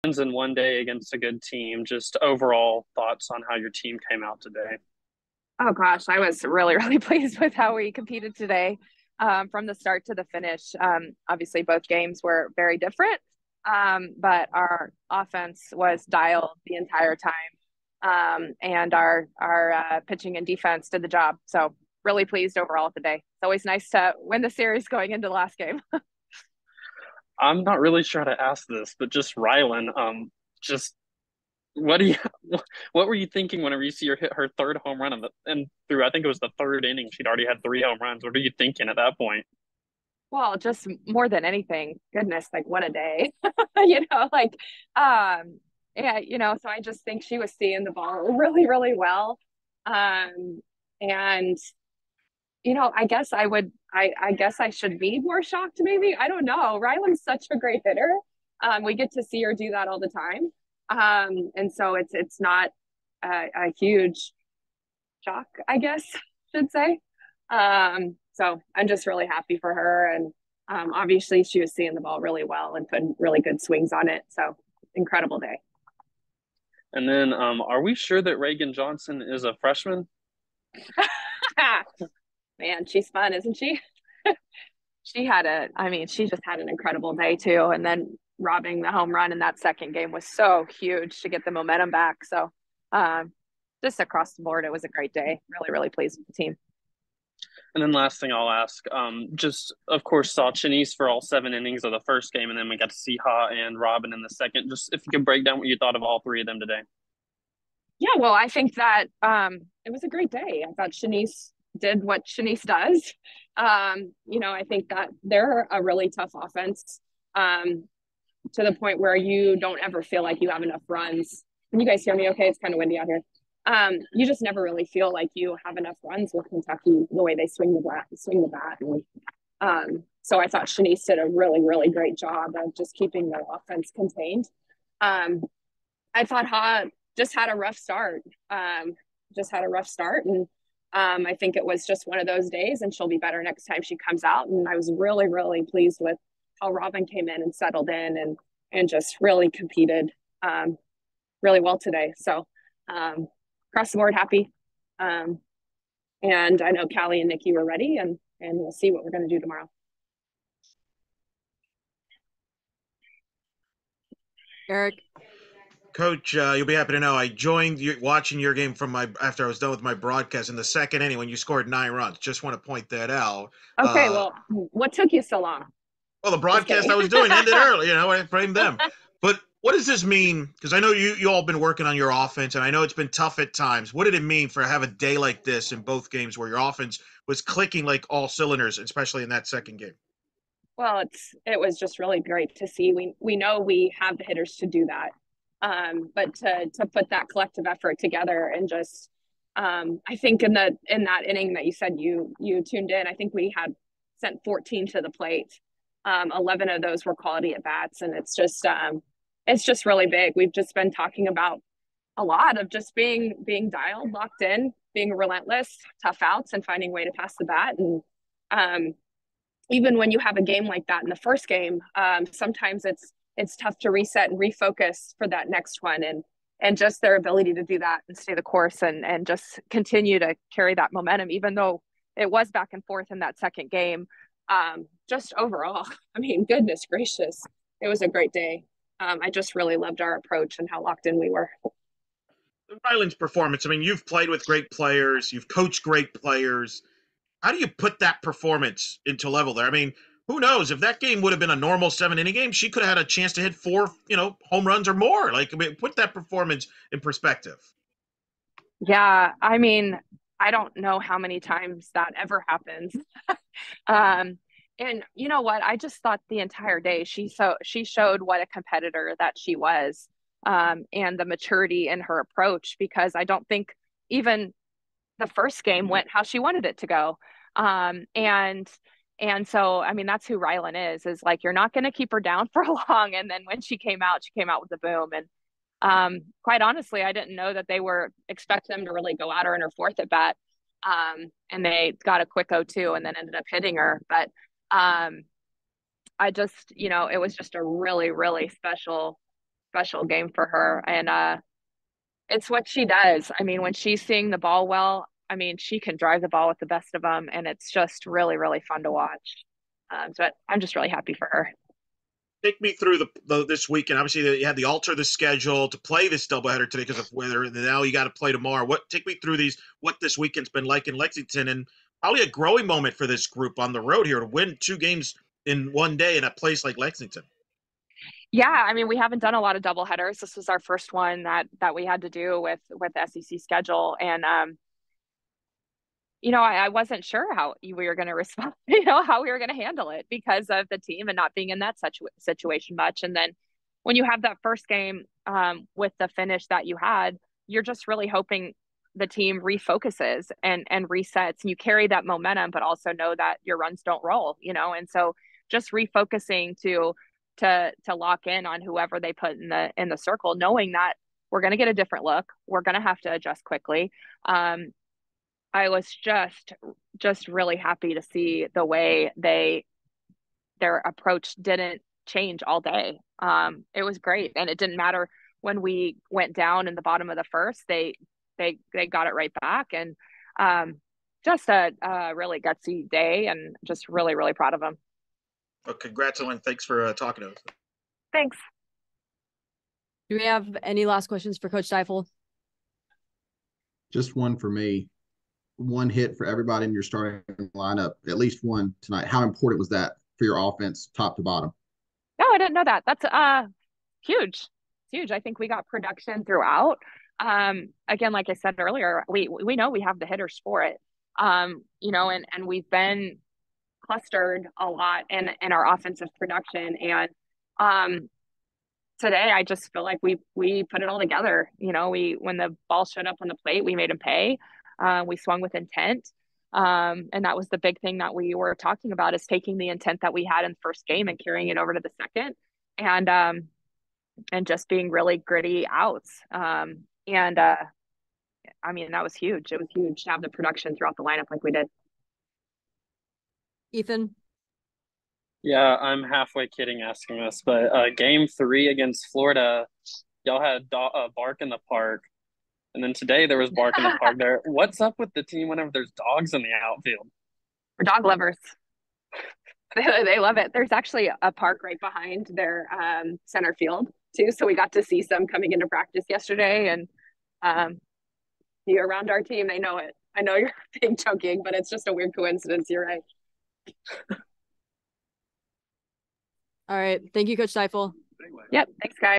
In one day against a good team. Just overall thoughts on how your team came out today. Oh gosh, I was really, really pleased with how we competed today, from the start to the finish. Obviously, both games were very different, but our offense was dialed the entire time, and our pitching and defense did the job. So really pleased overall today. It's always nice to win the series going into the last game. I'm not really sure how to ask this, but just Rylan, just what do you what were you thinking whenever you see her hit her third home run and through I think it was the third inning, she'd already had three home runs. What are you thinking at that point? Well, just more than anything, goodness, like what a day, you know, like, um, yeah, so I just think she was seeing the ball really, really well. Um, and, I guess I should be more shocked, maybe. I don't know. Ryland's such a great hitter. We get to see her do that all the time. And so it's not a huge shock, I guess, should say. So I'm just really happy for her. And obviously, she was seeing the ball really well and putting really good swings on it. So incredible day. And then are we sure that Reagan Johnson is a freshman? Man, she's fun, isn't she? She just had an incredible day too. And then robbing the home run in that second game was so huge to get the momentum back. So um, just across the board, it was a great day. Really, really pleased with the team. And then last thing I'll ask, just of course saw Chinese for all 7 innings of the first game, and then we got to see Ha and Robin in the second. Just if you could break down what you thought of all three of them today. Yeah, well, I think that it was a great day. I thought Shanice did what Shanice does. I think that they're a really tough offense, to the point where you don't ever feel like you have enough runs. Can you guys hear me okay? It's kind of windy out here. You just never really feel like you have enough runs with Kentucky, the way they swing the bat. And so I thought Shanice did a really, really great job of just keeping the offense contained. Um, I thought Ha just had a rough start. And I think it was just one of those days, and she'll be better next time she comes out. And I was really, really pleased with how Robin came in and settled in and just really competed really well today. So across the board, happy. Um, and I know Callie and Nikki were ready, and we'll see what we're going to do tomorrow. Eric. Coach, you'll be happy to know I joined watching your game from my after I was done with my broadcast in the second inning when you scored 9 runs. Just want to point that out. Okay, Uh, well, what took you so long? well, the Just broadcast kidding. I was doing ended early. I framed them. But what does this mean? Because I know you all been working on your offense, and I know it's been tough at times. What did it mean for have a day like this in both games where your offense was clicking like all cylinders, especially in that second game? Well, it was just really great to see. We know we have the hitters to do that, but to put that collective effort together and just I think in that inning that you said you tuned in, I think we had sent 14 to the plate. 11 of those were quality at bats, and it's just really big. We've just been talking about a lot of just being dialed, locked in, being relentless, tough outs, and finding a way to pass the bat. And um, even when you have a game like that in the first game, sometimes it's tough to reset and refocus for that next one. And just their ability to do that and stay the course and just continue to carry that momentum, even though it was back and forth in that second game. Just overall, I mean, goodness gracious, it was a great day. I just really loved our approach and how locked in we were. Ryland's performance. I mean, you've played with great players, you've coached great players. How do you put that performance into level there? I mean, who knows if that game would have been a normal 7 inning game, she could have had a chance to hit four, home runs or more. Like, I mean, put that performance in perspective. Yeah, I mean, I don't know how many times that ever happens. um, and you know what? I just thought the entire day she showed what a competitor that she was, and the maturity in her approach. Because I don't think even the first game went how she wanted it to go. Um, and and so I mean that's who Rylan is like you're not going to keep her down for long. And then when she came out with a boom. And quite honestly, I didn't know that they were expect them to really go at her in her fourth at bat. And they got a quick 0-2 and then ended up hitting her. But I just, it was just a really, really special special game for her. And it's what she does. I mean, when she's seeing the ball well, I mean, she can drive the ball with the best of them, and it's just really, really fun to watch. So I'm just really happy for her. Take me through this weekend. Obviously, you had the alter the schedule to play this doubleheader today because of weather. And now you got to play tomorrow. Take me through what this weekend's been like in Lexington, and probably a growing moment for this group on the road here to win 2 games in one day in a place like Lexington. Yeah, I mean, we haven't done a lot of double headers. This was our first one that we had to do with the SEC schedule, and I wasn't sure how we were going to respond, how we were going to handle it because of the team and not being in that situation much. And then when you have that first game with the finish that you had, you're just really hoping the team refocuses and resets, and you carry that momentum, but also know that your runs don't roll, and so just refocusing to lock in on whoever they put in the circle, knowing that we're going to get a different look. We're going to have to adjust quickly. I was just really happy to see the way their approach didn't change all day. It was great, and it didn't matter when we went down in the bottom of the first. They got it right back, and just a really gutsy day, and just really, really proud of them. Well, congrats, and thanks for talking to us. Thanks. Do we have any last questions for Coach Deifel? Just one for me. One hit for everybody in your starting lineup, at least one tonight. How important was that for your offense, top to bottom? No, I didn't know that. That's huge. It's huge. I think we got production throughout. Again, like I said earlier, we know we have the hitters for it. And we've been clustered a lot in our offensive production. And today I just feel like we put it all together. When the ball showed up on the plate, we made them pay. We swung with intent. And that was the big thing that we were talking about, is taking the intent that we had in the first game and carrying it over to the second, and just being really gritty outs. I mean, that was huge. It was huge to have the production throughout the lineup like we did. Ethan? Yeah, I'm halfway kidding asking this, but game 3 against Florida, y'all had bark in the park. And then today there was bark in the park there. What's up with the team whenever there's dogs in the outfield? We're dog lovers. They love it. There's actually a park right behind their center field too. So we got to see some coming into practice yesterday, and you're around our team. They know it. I know you're being joking, but it's just a weird coincidence. You're right. All right. Thank you, Coach Deifel. Yep. Thanks, guys.